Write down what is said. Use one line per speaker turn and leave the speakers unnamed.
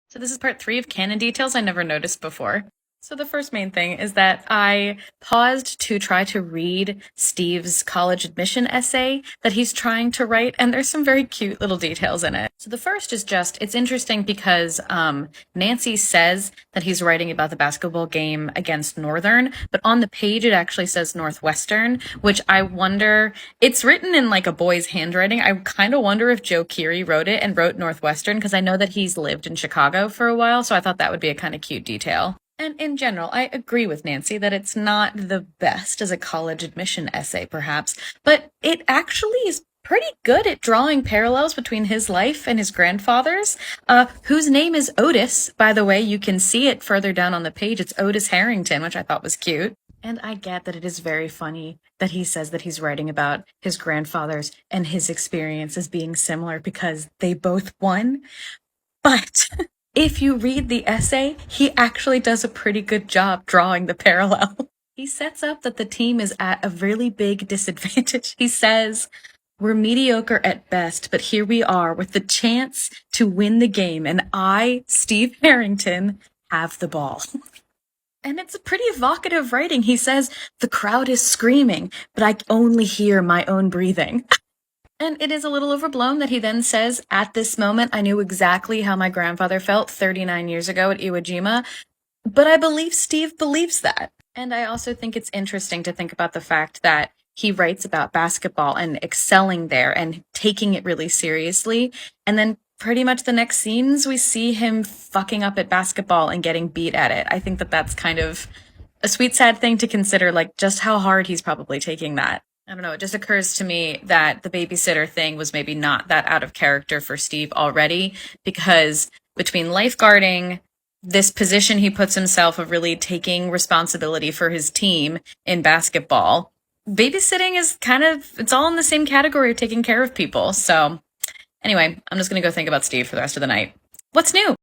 So this is part 3 of canon details I never noticed before. So the first main thing is that I paused to try to read Steve's college admission essay that he's trying to write, and there's some very cute little details in it. So the first is just, it's interesting because Nancy says that he's writing about the basketball game against Northern, but on the page it actually says Northwestern, which I wonder, it's written in like a boy's handwriting. I kind of wonder if Joe Keery wrote it and wrote Northwestern, because I know that he's lived in Chicago for a while, so I thought that would be a kind of cute detail. And in general, I agree with Nancy that it's not the best as a college admission essay, perhaps, but it actually is pretty good at drawing parallels between his life and his grandfather's, whose name is Otis. By the way, you can see it further down on the page. It's Otis Harrington, which I thought was cute. And I get that it is very funny that he says that he's writing about his grandfather's and his experience as being similar because they both won. But if you read the essay, he actually does a pretty good job drawing the parallel. He sets up that the team is at a really big disadvantage. He says, "We're mediocre at best, but here we are with the chance to win the game, and I, Steve Harrington, have the ball." And it's a pretty evocative writing. He says, "The crowd is screaming, but I only hear my own breathing." And it is a little overblown that he then says, "At this moment, I knew exactly how my grandfather felt 39 years ago at Iwo Jima," but I believe Steve believes that. And I also think it's interesting to think about the fact that he writes about basketball and excelling there and taking it really seriously. And then pretty much the next scenes, we see him fucking up at basketball and getting beat at it. I think that that's kind of a sweet, sad thing to consider, like just how hard he's probably taking that. I don't know, it just occurs to me that the babysitter thing was maybe not that out of character for Steve already, because between lifeguarding, this position he puts himself of really taking responsibility for his team in basketball, babysitting is kind of, it's all in the same category of taking care of people. So anyway, I'm just going to go think about Steve for the rest of the night. What's new?